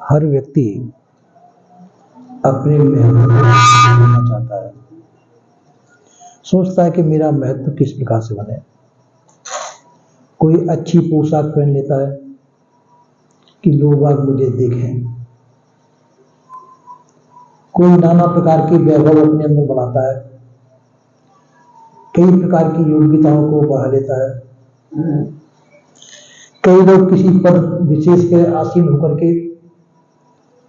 हर व्यक्ति अपने महत्व को जानना चाहता है, सोचता है कि मेरा महत्व किस प्रकार से बने। कोई अच्छी पोशाक पहन लेता है कि लोग बाग मुझे देखें, कोई नाना प्रकार के वैभव अपने अंदर बढ़ाता है, कई प्रकार की योग्यताओं को बढ़ा लेता है। कई लोग किसी पद विशेष पर आसीन होकर के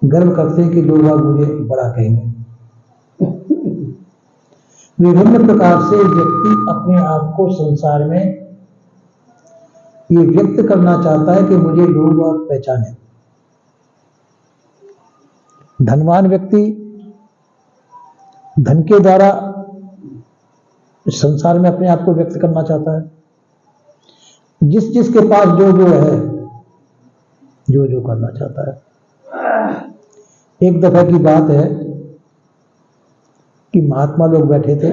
गर्व करते हैं कि लोग बाग मुझे बड़ा कहेंगे। विभिन्न प्रकार से व्यक्ति अपने आप को संसार में ये व्यक्त करना चाहता है कि मुझे लोग बाग पहचाने। धनवान व्यक्ति धन के द्वारा संसार में अपने आप को व्यक्त करना चाहता है। जिस जिसके पास जो जो है, जो जो करना चाहता है। एक दफा की बात है कि महात्मा लोग बैठे थे,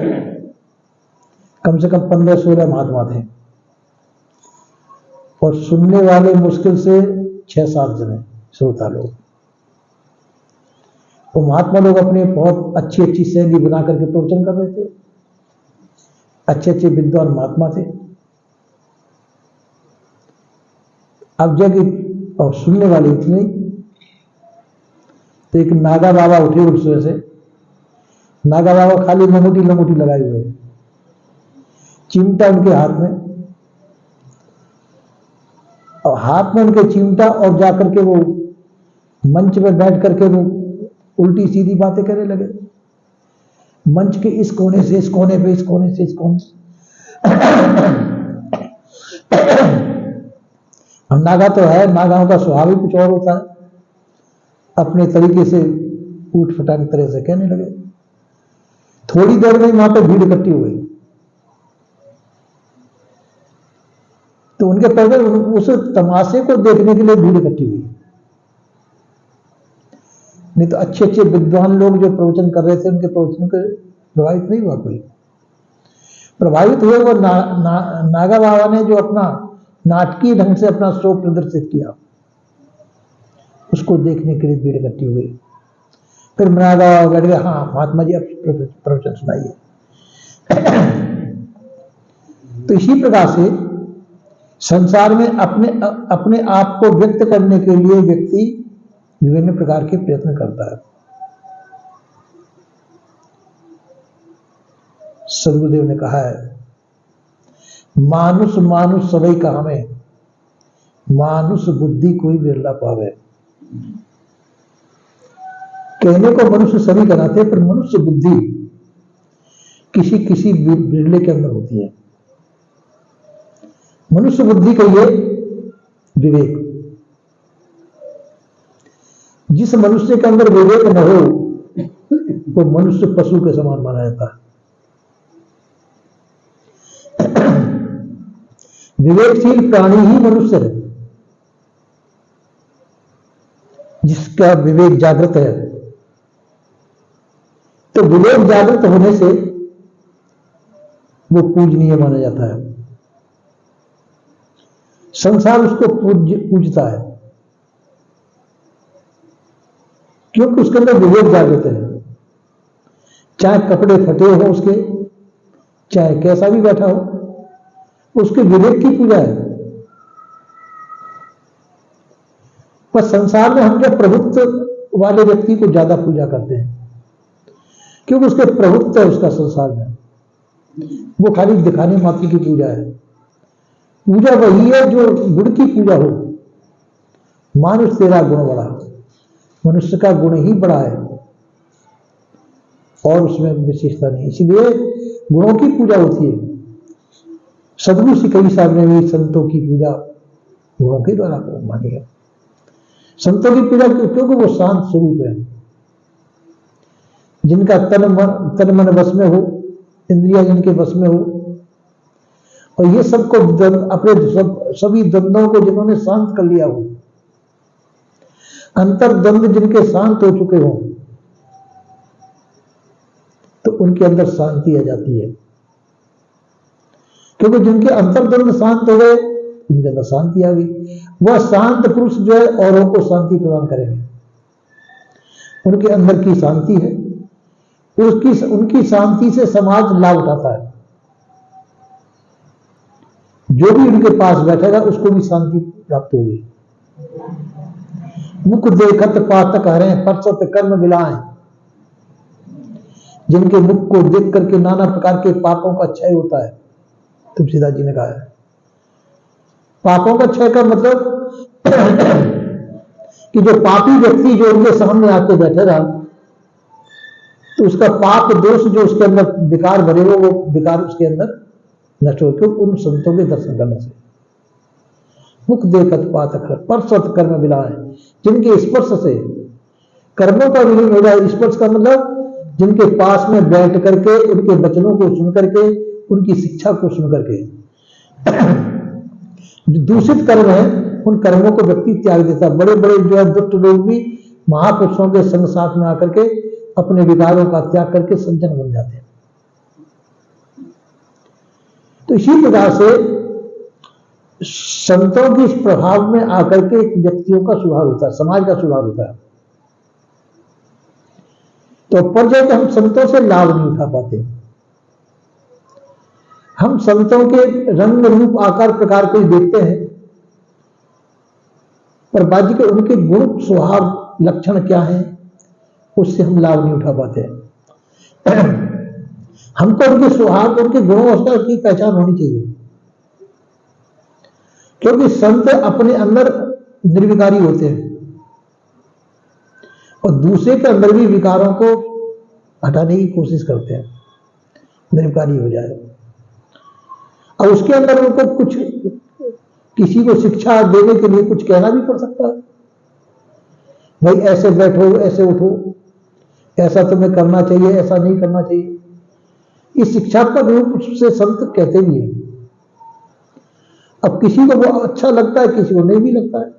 कम से कम 15-16 महात्मा थे और सुनने वाले मुश्किल से 6-7 जने श्रोता लोग। वो महात्मा लोग अपने बहुत अच्छी अच्छी शैली बना करके प्रवचन कर रहे थे, अच्छे अच्छे विद्वान महात्मा थे। अब जब और सुनने वाले इतने, तो एक नागा बाबा उठे उस वजह से। नागा बाबा खाली लंगोटी लंगोटी लगाए हुए, चिमटा उनके हाथ में, और हाथ में उनके चिमटा, और जाकर के वो मंच में बैठ करके वो उल्टी सीधी बातें करने लगे। मंच के इस कोने से इस कोने पे, इस कोने से इस कोने से। हम नागा तो है, नागाओं का स्वभाव ही कुछ और होता है, अपने तरीके से ऊट फटाक तरह से कहने लगे। थोड़ी देर में वहां पे भीड़ इकट्ठी हो गई, तो उनके पहले उस तमाशे को देखने के लिए भीड़ इकट्ठी हुई। नहीं तो अच्छे अच्छे विद्वान लोग जो प्रवचन कर रहे थे, उनके प्रवचन के प्रभावित नहीं हुआ कोई। प्रभावित हुए वो नागा बाबा ने जो अपना नाटकीय ढंग से अपना शो प्रदर्शित किया, उसको देखने के लिए भीड़ इकट्ठी हुई। फिर नागा बाबा बैठ गए, हाँ महात्मा जी अब प्रवचन सुनाइए। तो इसी प्रकार से संसार में अपने आप को व्यक्त करने के लिए व्यक्ति विभिन्न प्रकार के प्रयत्न करता है। सदगुरुदेव ने कहा है, मानुष मानुष सभी कहा में, मानुष बुद्धि कोई बिरला पावे। कहने को मनुष्य सभी कहलाते हैं, पर मनुष्य बुद्धि किसी किसी बिरले के अंदर होती है। मनुष्य बुद्धि कहिए विवेक। जिस मनुष्य के अंदर विवेक न हो, वो मनुष्य पशु के समान माना जाता है। विवेकशील प्राणी ही मनुष्य है, जिसका विवेक जागृत है। तो विवेक जागृत होने से वो पूजनीय माना जाता है, संसार उसको पूजता है, क्योंकि उसके अंदर विवेक जागृत है। चाहे कपड़े फटे हो उसके, चाहे कैसा भी बैठा हो, उसके विवेक की पूजा है। पर संसार में हम जो प्रभुत्व वाले व्यक्ति को ज्यादा पूजा करते हैं, क्योंकि उसके प्रभुत्व है उसका संसार में, वो खाली दिखाने मात्र की पूजा है। पूजा वही है जो गुण की पूजा हो। मानुष तेरा गुण बड़ा, मनुष्य का गुण ही बड़ा है और उसमें विशेषता नहीं, इसलिए गुणों की पूजा होती है। सदगुरु श्री कबीर साहब ने भी संतों की पूजा गुणों के द्वारा मानी है। संतों की पूजा क्योंकि वो शांत स्वरूप है, जिनका तन मन वश में हो, इंद्रिया जिनके वश में हो, और ये सबको अपने सभी द्वंद्वों को जिन्होंने शांत कर लिया हो, अंतर्द्वंद जिनके शांत हो चुके हो, तो उनके अंदर शांति आ जाती है। क्योंकि जिनके अंतर्द्वंद शांत हो गए, उनके अंदर शांति आ गई। वह शांत पुरुष जो है औरों को शांति प्रदान करेंगे। उनके अंदर की शांति है, उनकी शांति से समाज लाभ उठाता है। जो भी उनके पास बैठेगा उसको भी शांति प्राप्त होगी। मुख देखत पातक हरें परसत कर्म बिलाएं। जिनके मुख को देख करके नाना प्रकार के पापों का क्षय होता है, तुलसीदास जी ने कहा है। पापों का क्षय का मतलब कि जो पापी व्यक्ति जो उनके सामने आके बैठेगा तो उसका पाप दोष जो उसके अंदर विकार भरे हो, वो विकार उसके अंदर नष्ट हो, क्योंकि उन संतों के दर्शन करने से। मुख देखत पातक परसत कर्म बिलाएं। जिनके स्पर्श से कर्मों का विलीन हो जाए। स्पर्श का मतलब जिनके पास में बैठ करके उनके वचनों को सुन करके, उनकी शिक्षा को सुन करके जो दूषित कर्म है उन कर्मों को व्यक्ति त्याग देता है। बड़े बड़े जो है दुष्ट लोग भी महापुरुषों के संग साथ में आकर के अपने विकारों का त्याग करके सज्जन बन जाते हैं। तो इसी प्रकार से संतों के इस प्रभाव में आकर के व्यक्तियों का सुधार होता है, समाज का सुधार होता है। तो पर जाकर हम संतों से लाभ नहीं उठा पाते। हम संतों के रंग रूप आकार प्रकार को ही देखते हैं, पर बाकी के उनके गुण स्वभाव लक्षण क्या है उससे हम लाभ नहीं उठा पाते। हमको उनके स्वभाव, उनके गुणों की पहचान होनी चाहिए, क्योंकि संत अपने अंदर निर्विकारी होते हैं और दूसरे के अंदर भी विकारों को हटाने की कोशिश करते हैं, निर्विकारी हो जाए। और उसके अंदर उनको कुछ किसी को शिक्षा देने के लिए कुछ कहना भी पड़ सकता है, भाई ऐसे बैठो, ऐसे उठो, ऐसा तुम्हें करना चाहिए, ऐसा नहीं करना चाहिए। इस शिक्षात्मक रूप से संत कहते भी हैं। अब किसी को वो अच्छा लगता है, किसी को नहीं भी लगता है,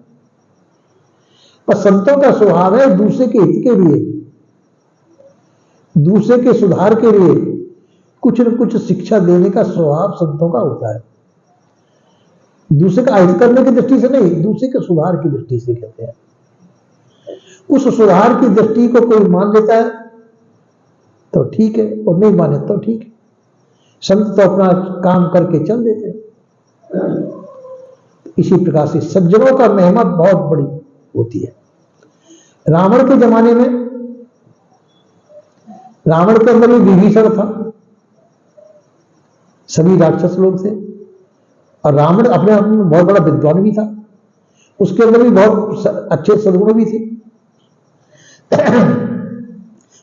पर संतों का स्वभाव है दूसरे के हित के लिए, दूसरे के सुधार के लिए कुछ न कुछ शिक्षा देने का स्वभाव संतों का होता है। दूसरे का हित करने की दृष्टि से नहीं, दूसरे के सुधार की दृष्टि से कहते हैं। उस सुधार की दृष्टि को कोई मान लेता है तो ठीक है, और नहीं माने तो ठीक है। संत तो अपना काम करके चल देते हैं। इसी प्रकार से सज्जनों का महिमा बहुत बड़ी होती है। रावण के जमाने में, रावण के अंदर भी विभीषण था, सभी राक्षस लोग थे, और रावण अपने आप में बहुत बड़ा विद्वान भी था, उसके अंदर भी बहुत अच्छे सद्गुण भी थे,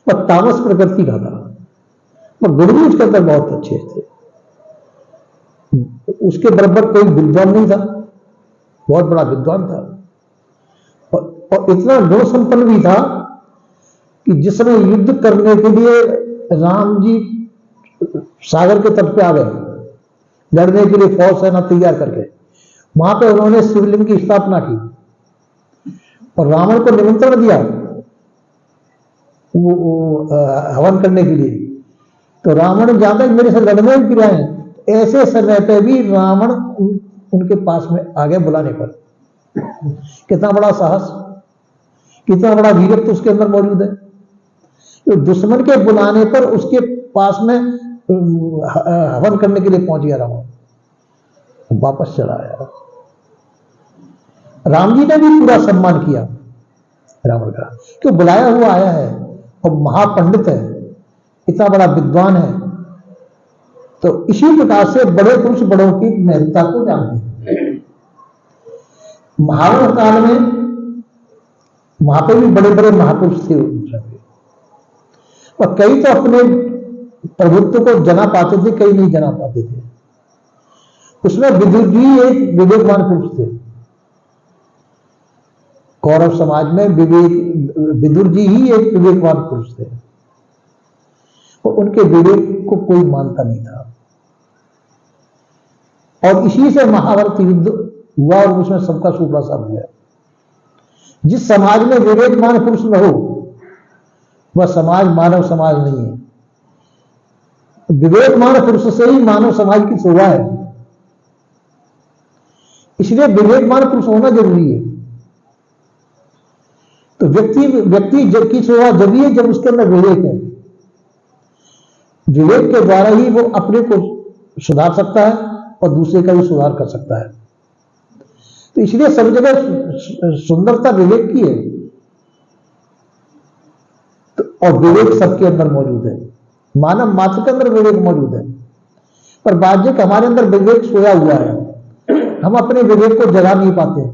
पर तामस प्रकृति का था, पर गुण भी उसके अंदर बहुत अच्छे थे। उसके बराबर कोई विद्वान नहीं था, बहुत बड़ा विद्वान था, और इतना गुण संपन्न भी था कि जिस समय युद्ध करने के लिए राम जी सागर के तट पे आ गए, लड़ने के लिए फौज सेना तैयार करके, वहां पे उन्होंने शिवलिंग की स्थापना की और रावण को निमंत्रण दिया वो हवन करने के लिए। तो रावण ज्यादा मेरे से लड़ने की है, ऐसे समय पे भी रावण उनके पास में आ गया बुलाने पर। कितना बड़ा साहस, कितना बड़ा वीरत्व उसके अंदर मौजूद है। तो दुश्मन के बुलाने पर उसके पास में हवन करने के लिए पहुंच गया रावण, वापस चला आया। राम जी ने भी पूरा सम्मान किया रावण का, क्यों बुलाया हुआ आया है और महापंडित है, इतना बड़ा विद्वान है। तो इसी प्रकार से बड़े पुरुष बड़ों की महत्ता को जानते हैं। महाभारत काल में वहां पर भी बड़े बड़े महापुरुष थे, और कई तो अपने प्रभुत्व को जना पाते थे, कई नहीं जना पाते थे। उसमें विदुर जी एक विवेकवान पुरुष थे। कौरव समाज में विदुर जी ही एक विवेकवान पुरुष थे, और उनके विवेक को कोई मानता नहीं था। और इसी से महाभारत युद्ध हुआ और उसमें सबका सूपड़ा साफ हुआ। जिस समाज में विवेकवान पुरुष न हो वह समाज मानव समाज नहीं है। विवेकवान पुरुष से ही मानव समाज की शोभा है, इसलिए विवेकवान पुरुष होना जरूरी है। तो व्यक्ति जब की सेवा जब ही है जब उसके अंदर विवेक है। विवेक के द्वारा ही वो अपने को सुधार सकता है और दूसरे का भी सुधार कर सकता है। तो इसलिए सब जगह सुंदरता विवेक की है। तो और विवेक सबके अंदर मौजूद है, मानव मात्र के अंदर विवेक मौजूद है, पर बाह्य हमारे अंदर विवेक सोया हुआ है। हम अपने विवेक को जगा नहीं पाते,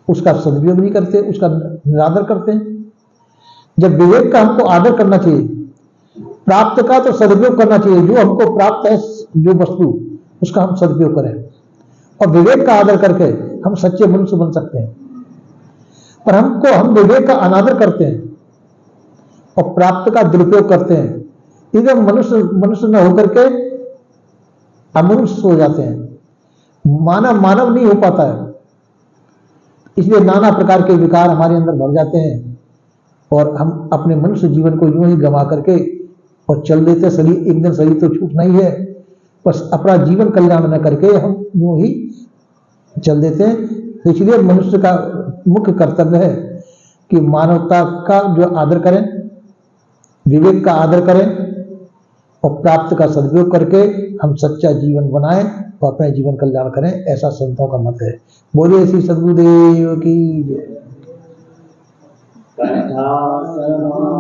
उसका सदुपयोग नहीं करते, उसका निरादर करते हैं। जब विवेक का हमको आदर करना चाहिए, प्राप्त का तो सदुपयोग करना चाहिए। जो हमको प्राप्त है जो वस्तु, उसका हम सदुपयोग करें और विवेक का आदर करके हम सच्चे मनुष्य बन सकते हैं। पर हम विवेक का अनादर करते हैं और प्राप्त का दुरुपयोग करते हैं, इधर मनुष्य न होकर के अमनुष्य हो जाते हैं। मानव नहीं हो पाता है। इसलिए नाना प्रकार के विकार हमारे अंदर बढ़ जाते हैं और हम अपने मनुष्य जीवन को यूं ही गंवा करके और चल देते। शरीर एक दिन शरीर तो छूटना ही है, बस अपना जीवन कल्याण न करके हम यूं ही चल देते हैं। इसलिए मनुष्य का मुख्य कर्तव्य है कि मानवता का जो आदर करें, विवेक का आदर करें और प्राप्त का सदुपयोग करके हम सच्चा जीवन बनाएं और अपने जीवन कल्याण करें, ऐसा संतों का मत है। बोलिए श्री सद्गुरुदेव की जय।